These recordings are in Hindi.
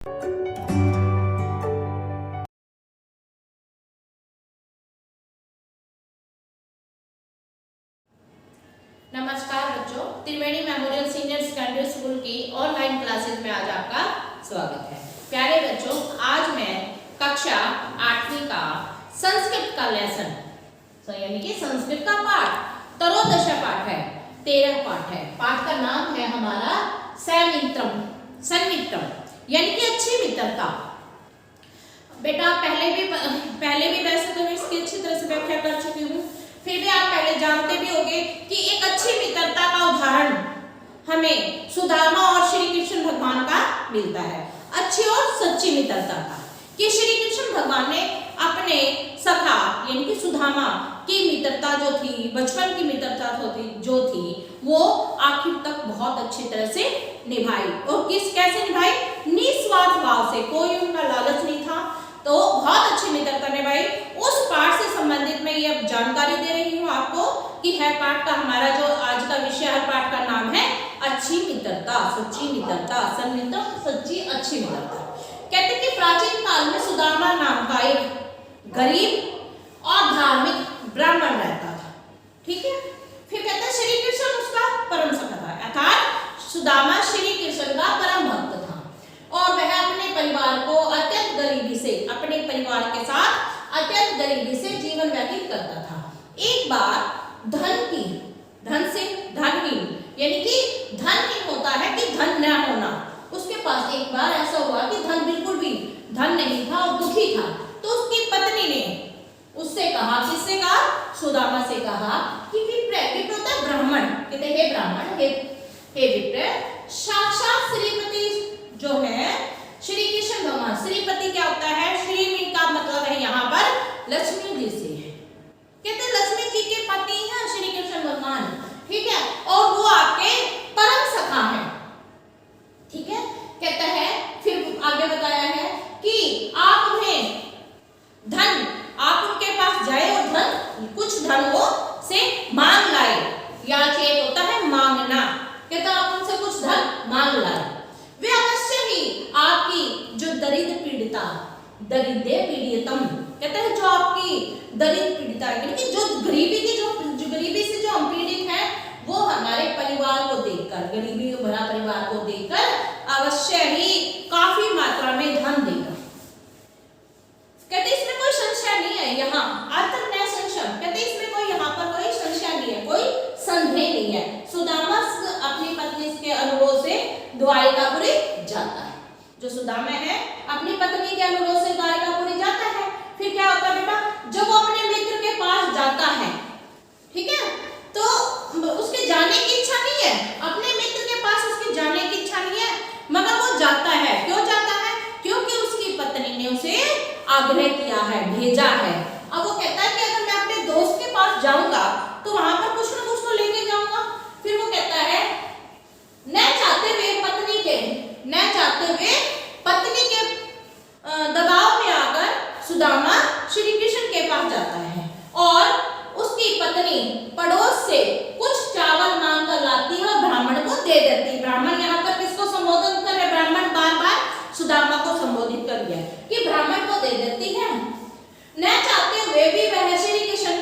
नमस्कार बच्चों, त्रिवेणी मेमोरियल सीनियर सेकेंडरी स्कूल की ऑनलाइन क्लासेस में आज आपका स्वागत है। प्यारे बच्चों, आज मैं कक्षा 8वीं का संस्कृत का लेसन यानी कि संस्कृत का पाठ तरोदशा पाठ है, 13 पाठ है। पाठ का नाम है हमारा सन्मित्रम यानी कि अच्छी मित्रता। बेटा पहले भी वैसे तो मैं इसकी अच्छी तरह से व्याख्या कर चुकी हूँ, फिर भी आप पहले जानते भी होंगे कि एक अच्छी मित्रता का उदाहरण हमें सुदामा और श्री कृष्ण भगवान का मिलता है। अच्छी और सच्ची मित्रता का कि श्री कृष्ण भगवान ने अपने सखा यानी कि सुदामा की मित्रता जो थी, बचपन की मित्रता जो थी वो आखिर तक बहुत अच्छी तरह से निभाई। और कैसे निभाई? निस्वार्थ भाव से, कोई उनका लालच नहीं था, तो बहुत अच्छी मित्रता निभाई। उस पाठ से संबंधित मैं ये जानकारी दे रही हूँ आपको कि है पाठ का हमारा जो आज का विषय है, पाठ का नाम है अच्छी मित्रता, सच्ची मित्रता, सन्मित्रम, सच्ची अच्छी मित्रता। कहते हैं कि प्राचीन काल में सुदामा नाम का एक गरीब और धार्मिक ब्राह्मण रहता था। ठीक है, फिर कहते हैं श्री कृष्ण उसका परम सखा था, अर्थात सुदामा श्री कृष्ण का परम भक्त था और वह अपने परिवार को अत्यंत गरीबी से, अपने परिवार के साथ अत्यंत गरीबी से जीवन व्यतीत करता था। एक बार धन से धनहीन यानी कि धनहीन होता है कि धन न होना, उसके पास एक बार ऐसा हुआ कि धन बिल्कुल भी धन नहीं था और दुखी था। तो उसकी पत्नी ने उससे कहा, किससे कहा? सुदामा से कहा कि विप्र होता है ब्राह्मण, कहते हे ब्राह्मण, हे विप्र, साक्षात श्रीपति जो है श्री कृष्ण भगवान, श्रीपति क्या होता है? श्री का मतलब है यहाँ पर लक्ष्मी जी से है। कहते हैं लक्ष्मी जी के पति हैं श्री कृष्ण भगवान, ठीक है, और वो आपके परम सखा है। ठीक है, कहता है फिर आगे बताया है कि आप उन्हें धन, आप उनके पास जाए और कुछ धन वो से मांग लाए। याचेत होता है मांगना, कहता आप उनसे कुछ धन मांग लाए। वे अवश्य ही आपकी जो दरिद्र पीड़िता, दरिद्र पीड़ितम, कहते हैं जो आपकी दरिद्र पीड़िता यानी कि जो गरीबी की जो गरीबी से जो हम पीड़ित हैं, वो हमारे परिवार को देखकर, गरीबी भरा परिवार को देखकर अवश्य ही काफी मात्रा में धन देगा। कहते इसमें कोई संशय नहीं है, यहाँ अर्थ न संशय, कहते इसमें कोई यहाँ पर कोई संशय नहीं है, कोई संदेह नहीं है। सुदामा अपनी पत्नी के अनुरोध से द्वारिकापुरी जाता है। जो सुदामा है अपनी पत्नी के अनुरोध से द्वारिकापुरी जाता है। फिर क्या होता है बेटा? जब वो अपने मित्र के पास जाता है, ठीक है, तो उसके जाने की इच्छा नहीं है, अपने मित्र के पास उसके जाने की इच्छा नहीं है, मगर वो जाता है। क्यों जाता है? क्योंकि उसकी पत्नी ने उसे आग्रह किया है, भेजा है। अब वो कहता है कि अगर मैं अपने दोस्त के पास जाऊंगा तो वहां पर कुछ ना कुछ तो लेके जाऊंगा। फिर वो कहता है न चाहते हुए पत्नी के दबाव में आकर सुदामा श्री कृष्ण के पास जाता है और उसकी पत्नी पड़ोस से कुछ चावल मांग कर लाती है और ब्राह्मण को दे देती है। ब्राह्मण यहाँ पर किसको संबोधन कर रहे? ब्राह्मण बार बार सुदामा को संबोधित कर दिया कि ब्राह्मण को दे देती है। न चाहते हुए भी वह श्री कृष्ण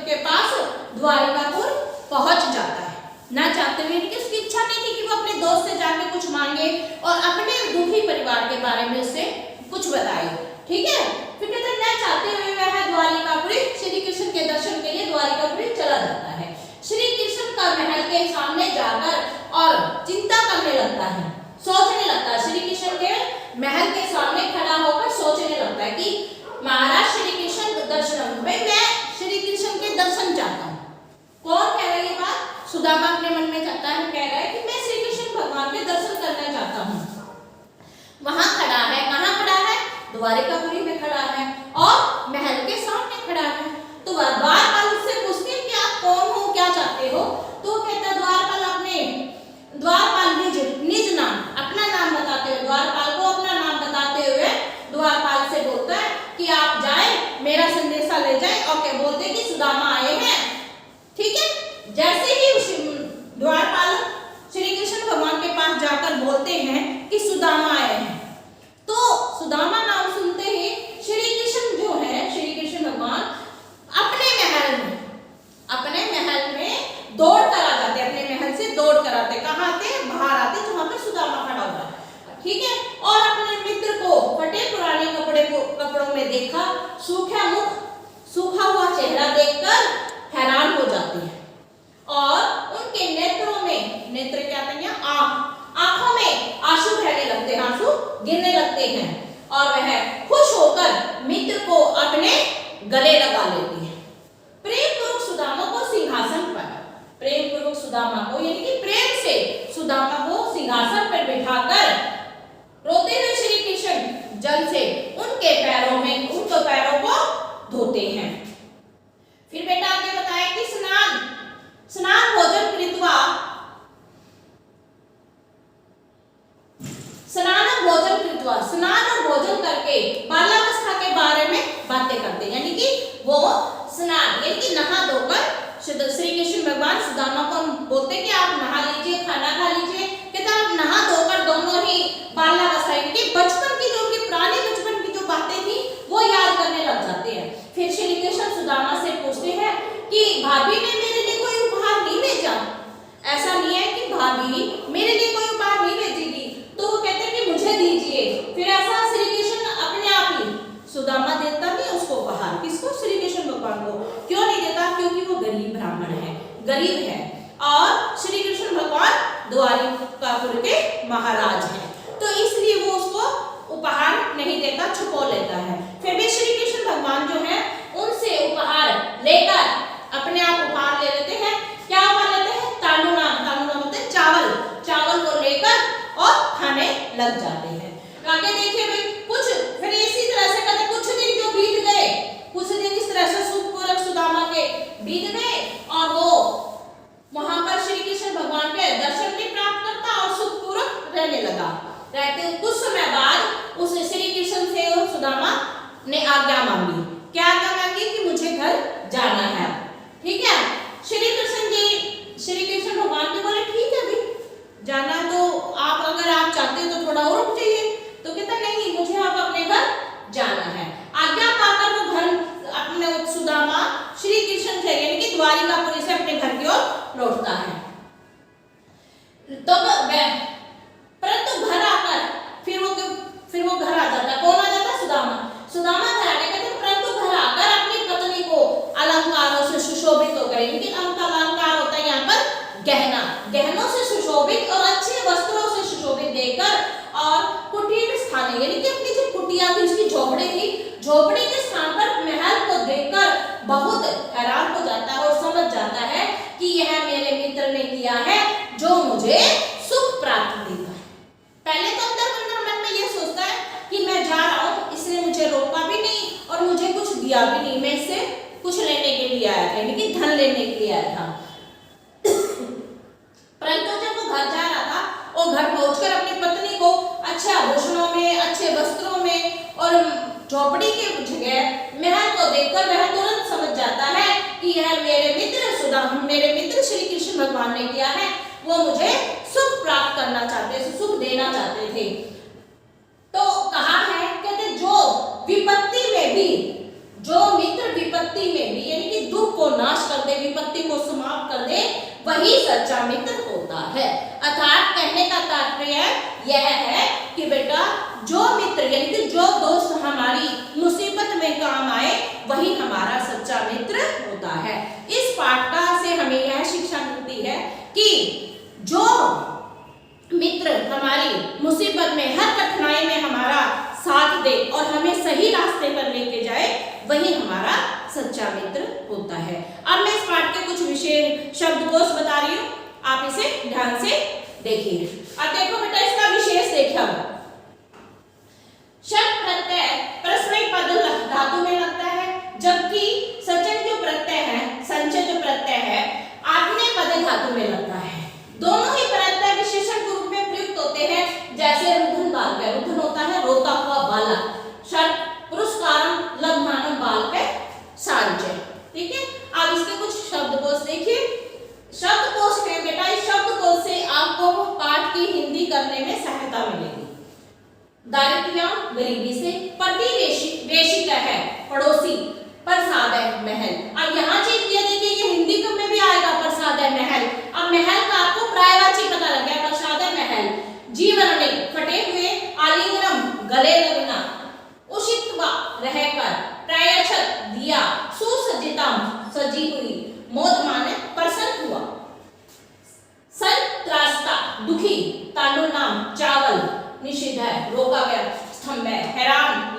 के पास द्वारिकापुर पहुंच जाता है। न चाहते हुए कि उसकी इच्छा नहीं थी कि वो अपने दोस्त से जाके कुछ मांगे और अपने दुखी परिवार के बारे में उससे कुछ बताए। ठीक है, फिर कहते हैं न चाहते हुए वह द्वारिकापुरी श्री कृष्ण के दर्शन के लिए द्वारिकापुरी चला जाता है। श्री कृष्ण का महल के सामने जाकर और चिंता करने लगता है, सोचने लगता है। श्री कृष्ण के महल के सामने खड़ा होकर सोचने लगता है कि महाराज श्री कृष्ण दर्शन, भाई मैं श्री कृष्ण के दर्शन चाहता हूँ। कौन कह रहा है ये बात? सुदामा अपने मन में चाहता है, कह रहा है कि मैं श्री कृष्ण भगवान के दर्शन करना चाहता हूँ। वहां खड़ा है, कहाँ खड़ा है? द्वारिकापुरी में खड़ा है और महल के सामने खड़ा है। तो द्वारपाल उससे पूछते हैं कि आप कौन हो, क्या चाहते हो? तो कहता है द्वारपाल निज नाम, अपना नाम बताते हुए, द्वारपाल को अपना नाम बताते हुए द्वारपाल से बोलता है कि आप जाएं, मेरा संदेशा ले जाएं और क्या बोलते हैं कि सुदामा आए हैं। ठीक है, जैसे ही द्वारपाल श्री कृष्ण भगवान के पास जाकर बोलते हैं कि सुदामा आए हैं, तो में देखा, सूखा हुआ चेहरा देखकर हैरान हो जाते हैं और उनके नेत्रों में, नेत्र क्या कहते हैं, आंखों में आंसू बहने लगते हैं, आंसू गिरने लगते हैं और वह खुश होकर मित्र को अपने गले लगा लेती है। प्रेम पूर्वक सुदामा को सिंहासन पर, प्रेम पूर्वक सुदामा को यानी कि प्रेम से सुदामा को सिंहासन पर बिठाकर रोते हुए श्री कृष्ण जल से उनके पैरों को धोते हैं। फिर बेटा आगे बताया कि स्नान भोजन कृत्वा, स्नान और भोजन करके बाल्यावस्था के बारे में बातें करते हैं, यानी कि वो स्नान यानी कि नहा धोकर श्री कृष्ण भगवान सुदामा को बोलते हैं कि आप नहा लीजिए, खाना खा लीजिए, कहते आप नहा धोकर दोनों ही बाल्यावस्था यानी कि बचपन की जो उनकी पुरानी बचपन की जो बातें थी वो याद करने लग जाते हैं। फिर श्री कृष्ण सुदामा से पूछते हैं कि भाभी ने मेरे लिए कोई उपहार नहीं भेजा? ऐसा नहीं है कि भाभी मेरे लिए कोई उपहार नहीं भेजेगी, तो वो कहते हैं कि मुझे दीजिए। फिर ऐसा श्री कृष्ण अपने आप ही सुदामा देता नहीं उसको उपहार, किसको? श्री कृष्ण भगवान को। क्यों नहीं देता? क्योंकि वो गरीब ब्राह्मण है, गरीब है और श्री कृष्ण भगवान द्वारिकापुर के महाराज हैं, तो इसलिए वो उसको उपहार नहीं देता, छुपा लेता है। फिर भी श्री कृष्ण भगवान जो है उनसे उपहार लेकर अपने आप उपहार ले लेते हैं। क्या उपहार लेते हैं? तांडुना मतलब चावल को लेकर और खाने लग जाते हैं। आगे देखिए भाई, कुछ फिर इसी तरह से कहते कुछ दिन जो बीत गए, कुछ दिन इस तरह से सुखपूर्वक सुदामा के बीत गए और वो वहां पर श्री कृष्ण भगवान के दर्शन भी प्राप्त करता और सुखपूर्वक रहने लगा। रहते कुछ समय बाद उस श्री कृष्ण से सुदामा ने आज्ञा मांगी। क्या आज्ञा मांगी? कि मुझे घर जाना है। ठीक है, श्री कृष्ण भगवान के बोले ठीक है भाई, जाना तो आप, अगर आप चाहते हो तो थोड़ा और रुक जाइए। तो कहता नहीं, मुझे आप अपने घर जाना है। आज्ञा पाकर वो घर अपने सुदामा श्री कृष्ण से यानी कि द्वारिकापुरी से अपने घर की ओर लौटता है। तो परंतु घर आकर फिर वो घर आ जाता। कौन आ जाता? सुदामा घर आने कहते, परंतु घर आकर अपनी पत्नी को अलंकारों से सुशोभित होकर, यानी अलंकार होता है यहाँ पर गहनों से सुशोभित और अच्छे वस्त्रों से सुशोभित देकर और कुटीर स्थान यानी कि अपनी जो कुटिया थी, उसकी झोपड़ी थी, झोपड़ी के स्थान पर महल को देखकर बहुत हैरान हो जाता है और समझ जाता है कि यह मेरे मित्र ने किया है जो मुझे सुख प्राप्त देगा। पहले तो अंदर मन में ये सोचता है कि मैं जा रहा हूँ, इसने मुझे रोका भी नहीं और मुझे कुछ दिया भी नहीं, मैं इससे कुछ लेने के लिए आया था, यानी कि धन लेने के लिए आया था। परंतु जब वो घर जा रहा था और घर पहुंचकर अपनी पत्नी को अच्छे आभूषणों में, अच्छे वस्त्रों में और झोपड़ी के जगह महल को देखकर वह तुरंत समझ जाता है कि यह मेरे मित्र श्री कृष्ण भगवान ने किया है, वो मुझे सुख प्राप्त करना चाहते थे, सुख देना चाहते थे। तो कहा है, कहते जो मित्र विपत्ति में भी यानी कि दुख को नाश कर दे, विपत्ति को समाप्त कर दे, वही सच्चा मित्र होता है। अर्थात कहने का तात्पर्य यह है कि बेटा जो मित्र यानी कि जो दोस्त हमारी मुसीबत में काम आए, वही हमारा सच्चा मित्र होता है। इस पाठ का से हमें यह शिक्षा मिलती है कि जो मित्र हमारी मुसीबत में, हर कठिनाई में हमारा साथ दे और हमें सही रास्ते पर लेके जाए, वही हमारा सच्चा मित्र होता है। अब मैं इस पाठ के कुछ विशेष शब्दकोश बता रही हूँ, आप इसे ध्यान से देखिए। अब देखो बेटा, इसका विशेष देखिए। शब्द प्रत्यय परस्मैक पद धातु में लगता है, जबकि सचन जो प्रत्यय है, संचय जो प्रत्यय है, आत्मनेय पद धातु में लगता है। दोनों ही प्रत्यय विशेषण के रूप में प्रयुक्त होते हैं, जैसे रुद्धन बालक, रुद्धन होता है रोता हुआ बालक, षट पुरस्कारम लघ्मानम बालक सांचय। ठीक है, अब इसके कुछ शब्दकोश देखिए। शब्दकोश है बेटा, इस शब्दकोश से आपको पाठ की हिंदी करने में सहायता मिलेगी। दारिद्र्य गरीबी से, प्रतिवेशिका है पड़ोसी, प्रसाद है महल। अब यहाँ चीज ये देखिए, ये हिंदी में भी आएगा प्रसाद है महल। अब महल का आपको पर्यायवाची पता लग गया, प्रसाद है महल। जीवन में फटे हुए, आलिंगनम गले लगना, उषित्वा रह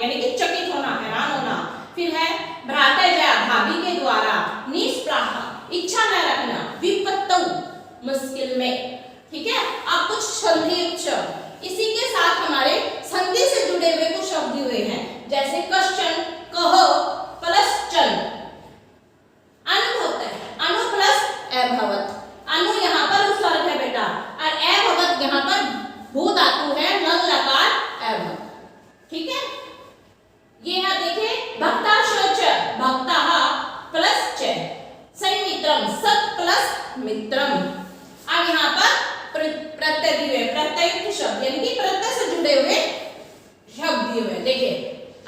यानी कि चकित होना, हैरान होना। फिर है भ्रातृजा, भाभी के द्वारा, निष्प्राह, इच्छा न रखना, विपत्तौ, मुश्किल में। ठीक है, अब कुछ संधि शब्द इसी के साथ हमारे संधि से जुड़े हुए कुछ शब्द हुए हैं, जैसे कश्चन, कहो प्लस चल, अनु होता है, अनु प्लस अभवत। अनु यहाँ पर उपसर्ग है बेटा, और अभवत यहाँ पर भू धातु है, नल लकार अभवत। ठीक है, ये है देखिए भक्ता शोच, भक्ता प्लस च, संमित्रम, सत प्लस मित्रम। अब यहाँ पर प्रत्यय दिए हुए, प्रत्ययुक्त शब्द यानी कि प्रत्यय से जुड़े हुए शब्द दिए हुए। देखिए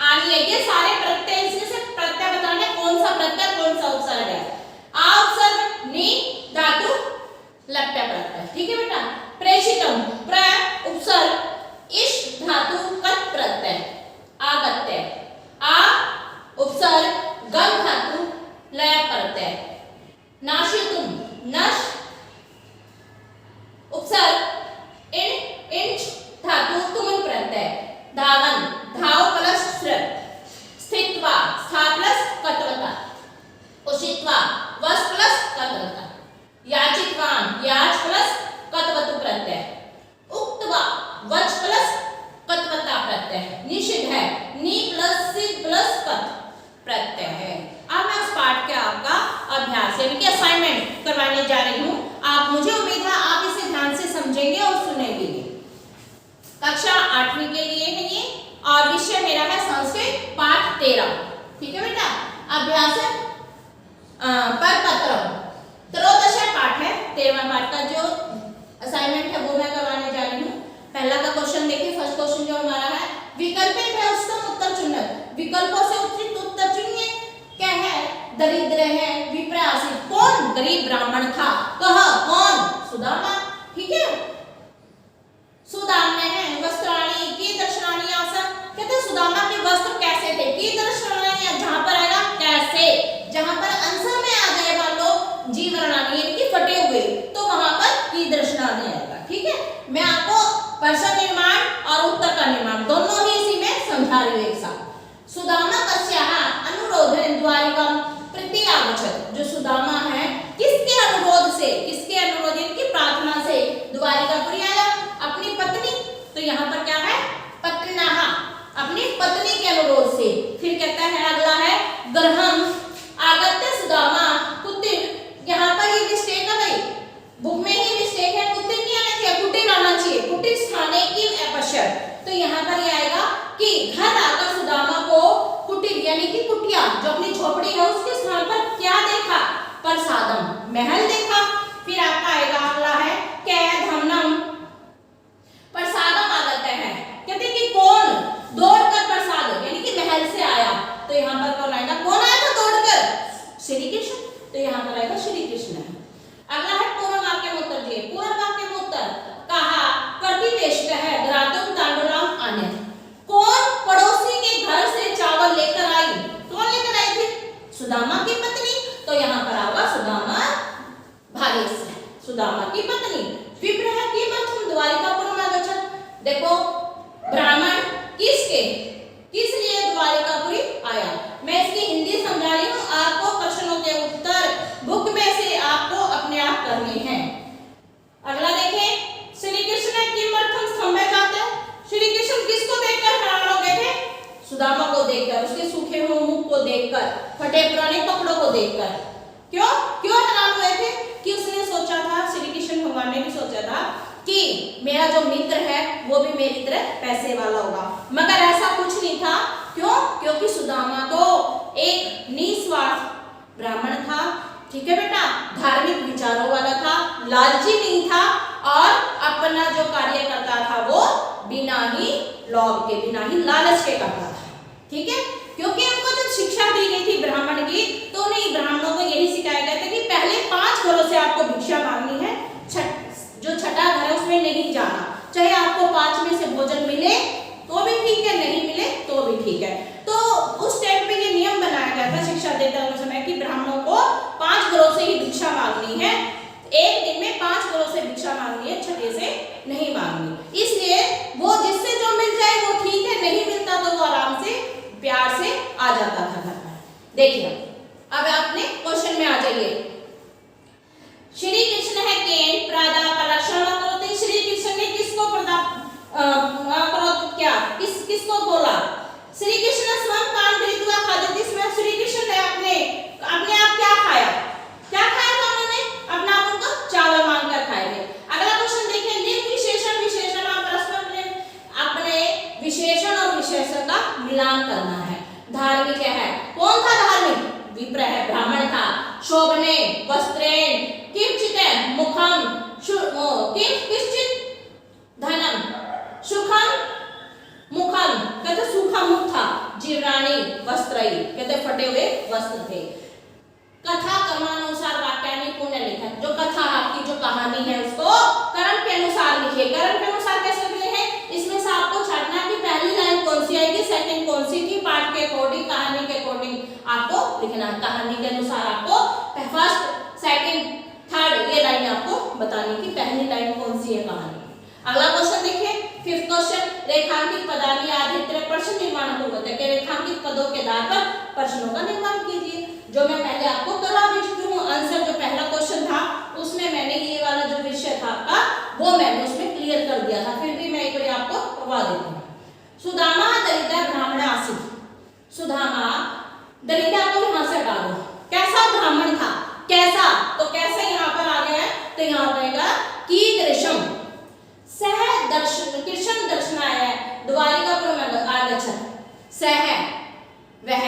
आगे ये सारे प्रत्यय, इसमें से प्रत्यय बताने कौन सा प्रत्यय कौन सा उपसर्ग है। आ उपसर्ग, नि धातु लट्टा प्रत्यय। ठीक है बेटा, प्रेषितम, प्र उपसर्ग, इश धातु कत प्रत्यय, आगत्य, आ उपसर्ग, गम धातु लय प्रत्यय, नाशितुम, नश उपसर्ग, इंच धातु तुम प्रत्यय, धावन, धाव प्लस श्रत, स्थित्वा, स्था प्लस कत्वता, उषित्वा, वस प्लस कत्वता, याचित्वान, याच प्लस कत्वतु प्रत्यय, उक्तवा, वच प्लस कत्वता प्रत्यय, निषिद्ध है, नी प्लस सिद्ध प्लस कत प्रत्यय है। अब मैं उस पाठ के आपका अभ्यास यानी कि असाइनमेंट करवाने जा रही हूँ। आप, मुझे उम्मीद है आप इसे ध्यान से समझेंगे और सुनेंगे। कक्षा 8वीं के लिए है ये, और विषय मेरा है संस्कृत पाठ 13। ठीक है बेटा, अभ्यास परपत्र त्रयोदश पाठ है, 13वां पाठ का जो असाइनमेंट है वो मैं करवाने जा रही हूँ। पहला का क्वेश्चन देखिए, फर्स्ट क्वेश्चन जो हमारा है, विकल्पित है उत्तम उत्तर चुनना, विकल्पों से उचित उत्तर चुनिए। क्या है, दरिद्र है, विप्रयासित, कौन, गरीब ब्राह्मण था, कह, कौन, सुदामा। ठीक है, सुदामा है, वस्त्राणी की दर्शनानी आसन, कहते हैं सुदामा के वस्त्र कैसे थे, की दर्शनानी, जहां पर आएगा कैसे, जहां पर आंसर में आ जाए मान लो जी वर्णानी यानी कि फटे हुए, तो वहां पर की दर्शनानी आएगा। ठीक है, मैं आपको प्रश्न निर्माण और उत्तर का निर्माण दोनों ही इसी में समझा रही हूँ एक साथ। सुदामा कस्याः अनुरोधेन द्वारिकां प्रति आगच्छत्, जो सुदामा है किसके अनुरोध से, किसके अनुरोध की प्रार्थना से द्वारिकापुरी आया, अपनी पत्नी। तो यहाँ पर क्या है, पत्न्याः, अपनी पत्नी के अनुरोध से। फिर कहता है अगला है गृहम् आगत्य सुदामा कुटीर, यहाँ पर ये मिस्टेक है भाई, बुक में ही मिस्टेक है, कुटीर नहीं आना चाहिए, कुटीर आना चाहिए, कुटीर स्थाने की अपश्यत। तो यहाँ पर ये आएगा कि घर आकर सुदामा को कुटीर यानी कि कुटिया जो अपनी झोपड़ी है उसके स्थान पर क्या देखा, प्रसादम, महल देखा। फिर आपका आएगा अगला है कैधमनम, प्रसादम आगत है, कहते हैं कि कौन दौड़कर प्रसाद यानी कि महल से आया। तो यहाँ पर कौन आएगा, कौन आया था दौड़कर, श्री कृष्ण। तो यहाँ पर आएगा श्री कृष्ण। अगला है पूर्ण वाक्य में उत्तर दिए, पूर्ण वाक्य में उत्तर कहा प्रतिवेशित है ग्रातुम तांडुलाम आने, कौन पड़ोसी के घर से चावल लेकर आई, कौन लेकर आई थी, सुदामा की पत्नी। तो यहाँ पर आएगा सुदामा भार्य, सुदामा की पत्नी। विप्रह किमर्थम द्वारिकापुरम आगच्छत्, देखो ब्राह्मण किसके, किस लिए द्वारिकापुरी आया। मैं इसकी हिंदी समझा रही हूँ, आपको प्रश्नों के उत्तर बुक में से आपको अपने आप करने हैं। अगला देखें, श्री कृष्ण किमर्थम स्तंभे जाते, श्री कृष्ण किसको देखकर हैरान हो गए थे, सुदामा को देखकर, उसके सूखे हुए मुख को देखकर, फटे पुराने कपड़ों को देखकर। क्यों क्यों हैरान हुए थे, कि उसने सोचा था, श्री कृष्ण भगवान ने भी सोचा था कि मेरा जो मित्र है वो भी मेरी तरह पैसे वाला होगा, मगर ऐसा कुछ नहीं था। क्यों, क्योंकि सुदामा तो एक निस्वार्थ ब्राह्मण था। ठीक है बेटा, धार्मिक विचारों वाला था, लालची नहीं था, और अपना जो कार्य करता था वो बिना ही लोभ के, बिना ही लालच के करता था। ठीक है, क्योंकि उनको जब शिक्षा दी गई थी ब्राह्मण की, तो उन्हें ब्राह्मणों को यही सिखाया गया था कि पहले 5 घरों से आपको भिक्षा मांगनी है, जो छठा घर है उसमें नहीं जाना, चाहे आपको 5 में से भोजन मिले तो भी ठीक है, नहीं मिले तो भी ठीक है। तो उस टाइम पे ये नियम बनाया गया था शिक्षा देते समय कि ब्राह्मणों को 5 घरों से ही भिक्षा मांगनी है, एक दिन में 5 घरों से भिक्षा मांगनी है, छठे से नहीं मांगनी। इसलिए वो जिससे जो मिल जाए वो ठीक है, नहीं मिलता तो वो आराम से देखिए अब अपने क्वेश्चन में आ जाइए। श्री कृष्ण है केन प्रदापलक्षण करोति। श्री कृष्ण ने किसको किसको बोला? श्री कृष्ण स्वयं कान गृहीत्वा खादति स्म। श्री कृष्ण ने अपने आप क्या खाया? क्या खाया था उन्होंने? अपना आप उनको चावल मांगकर खाए थे। अगला क्वेश्चन देखिए, लिंग विशेषण विशेषण और परस्पर लिंग, अपने विशेषण और विशेषण का मिलान करना है। धार्मिक है, कौन था धार्मिक? विप्र है, ब्राह्मण था। शोभने वस्त्रेण किंचित मुखम किंचित धनम सुखम मुखम, कहते सूखा मुख था। जीर्णानि वस्त्रई, कहते फटे हुए वस्त्र थे। कथा क्रमानुसार वाक्यानि पुनः लिखत। जो कथा आपकी जो कहानी है उसको कर्म के अनुसार लिखिए। कर्म के अनुसार कैसे लिखे हैं? इसमें से आपको छांटना है कि पहली लाइन कौन सी आएगी, सेकंड कौन सी थी, पार्ट के अकॉर्डिंग, कहानी के अकॉर्डिंग आपको लिखना है। कहानी के अनुसार आपको फर्स्ट सेकंड थर्ड ये लाइन आपको बतानी कि पहली लाइन कौन सी है कहानी। अगला क्वेश्चन देखिए, फिफ्थ क्वेश्चन, रेखांकित पदानि आधारित प्रश्न निर्माण होता है। रेखांकित पदों के आधार पर प्रश्नों का निर्माण कीजिए, जो मैं पहले आपको करवा भी चुकी हूँ। आंसर जो पहला क्वेश्चन था उसमें मैंने ये वाला जो विषय था आपका वो मैंने उसमें क्लियर कर दिया था, फिर भी मैं एक बार आपको करवा देती हूँ। सुदामा दरिद्र ब्राह्मण आसीत। सुदामा दरिद्र को यहाँ से हटा दो। कैसा ब्राह्मण था? कैसा? तो कैसे यहाँ पर आ गया है, तो यहाँ रहेगा कीदृशम सह दर्शन कृष्ण दर्शनाय द्वारिकापुरम आगच्छत्। सह वह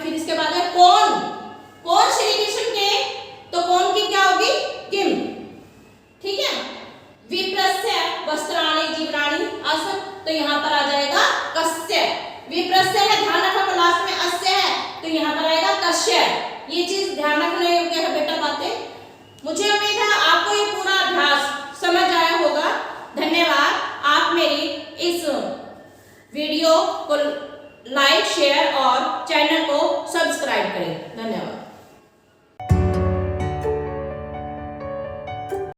फिर इसके बाद है कौन श्री कृष्ण के, तो कौन की क्या होगी? किम, ठीक है। विप्रस्य वस्त्राणि जीवनानि अस्य, तो यहाँ पर आ जाएगा कस्य। विप्रस्य है, ध्यान रखना लास्ट में अस्य है, तो यहाँ पर आएगा कस्य। ये चीज ध्यान रखने योग्य है बेटा बातें। मुझे उम्मीद है आपको ये पूरा अभ्यास समझ आया होगा। धन्यवाद। आप मेरी इस वीडियो को लाइक शेयर और चैनल को सब्सक्राइब करें। धन्यवाद।